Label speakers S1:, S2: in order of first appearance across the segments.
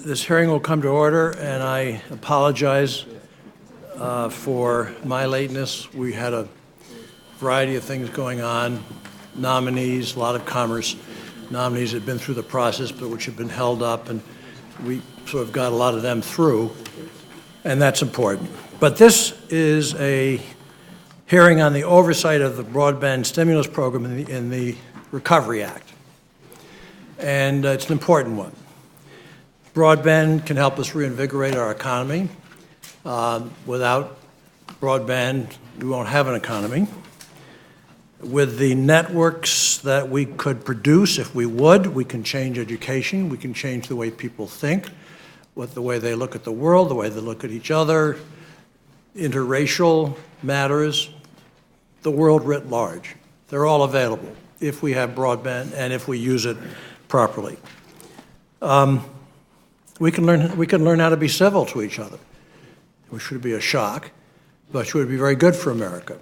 S1: This hearing will come to order, and I apologize for my lateness. We had a variety of things going on, nominees, a lot of commerce. Nominees had been through the process, but which had been held up, and we sort of got a lot of them through, and that's important. But this is a hearing on the oversight of the broadband stimulus program in the Recovery Act, and it's an important one. Broadband can help us reinvigorate our economy. Without broadband, we won't have an economy. With the networks that we could produce, if we would, we can change education, we can change the way people think, the way they look at the world, the way they look at each other, interracial matters, the world writ large. They're all available if we have broadband and if we use it properly. We can learn how to be civil to each other, which should be a shock, but should be very good for America.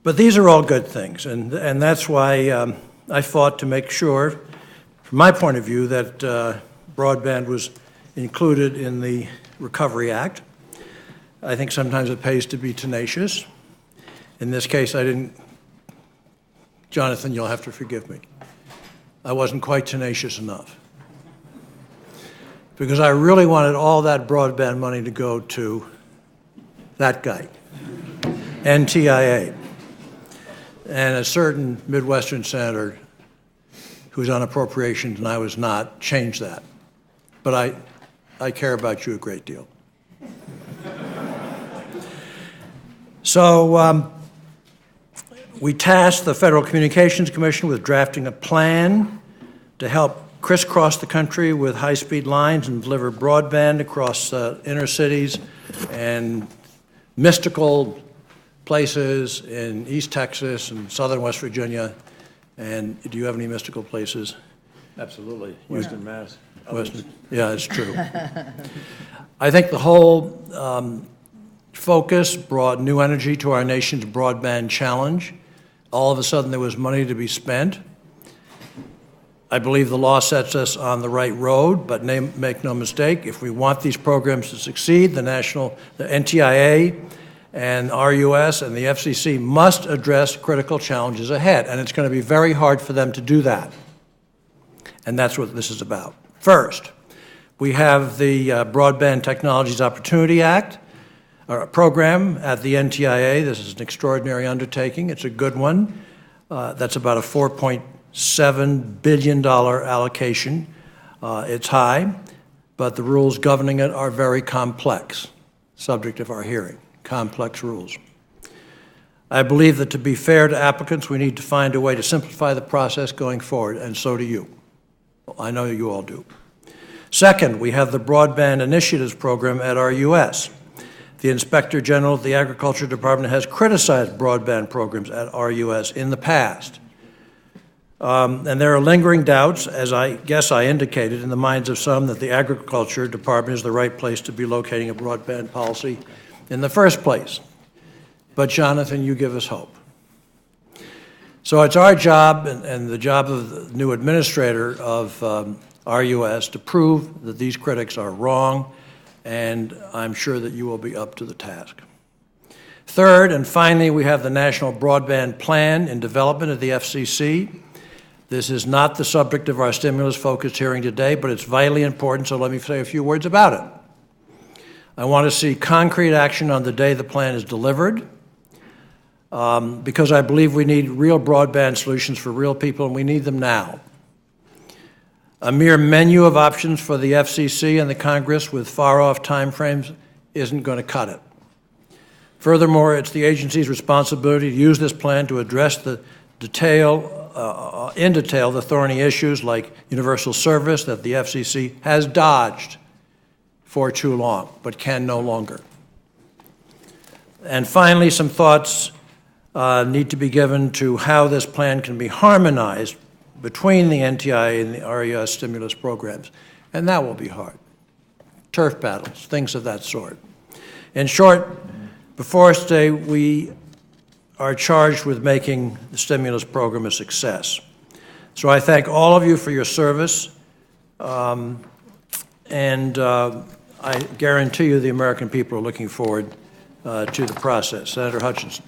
S1: But these are all good things, and that's why I fought to make sure, from my point of view, that broadband was included in the Recovery Act. I think sometimes it pays to be tenacious. In this case, I didn't. Jonathan, you'll have to forgive me. I wasn't quite tenacious enough, because I really wanted all that broadband money to go to that guy, NTIA, and a certain Midwestern senator who's on appropriations and I was not, changed that. But I care about you a great deal. So we tasked the Federal Communications Commission with drafting a plan to help crisscross the country with high-speed lines and deliver broadband across inner cities and mystical places in East Texas and southern West Virginia. And do you have any mystical places?
S2: Absolutely. Western Mass.
S1: Yeah, it's true. I think the whole focus brought new energy to our nation's broadband challenge. All of a sudden, there was money to be spent. I believe the law sets us on the right road, but make no mistake, if we want these programs to succeed, the NTIA and RUS and the FCC must address critical challenges ahead, and it's going to be very hard for them to do that. And that's what this is about. First, we have the Broadband Technologies Opportunity Act, program at the NTIA. This is an extraordinary undertaking. It's a good one. That's about a $4.7 billion allocation. It's high, but the rules governing it are very complex, subject of our hearing, complex rules. I believe that to be fair to applicants, we need to find a way to simplify the process going forward, and so do you. I know you all do. Second, we have the Broadband Initiatives Program at RUS. The Inspector General of the Agriculture Department has criticized broadband programs at RUS in the past. And there are lingering doubts, as I guess I indicated, in the minds of some that the Agriculture Department is the right place to be locating a broadband policy in the first place. But Jonathan, you give us hope. So it's our job and the job of the new administrator of RUS to prove that these critics are wrong, and I'm sure that you will be up to the task. Third, and finally, we have the National Broadband Plan in development at the FCC. This is not the subject of our stimulus-focused hearing today, but it's vitally important, so let me say a few words about it. I want to see concrete action on the day the plan is delivered, because I believe we need real broadband solutions for real people, and we need them now. A mere menu of options for the FCC and the Congress with far-off timeframes isn't going to cut it. Furthermore, it's the agency's responsibility to use this plan to address in detail the thorny issues like universal service that the FCC has dodged for too long, but can no longer. And finally, some thoughts need to be given to how this plan can be harmonized between the NTIA and the RUS stimulus programs, and that will be hard. Turf battles, things of that sort. In short, before us today, we are charged with making the stimulus program a success. So I thank all of you for your service, and I guarantee you the American people are looking forward to the process. Senator Hutchinson.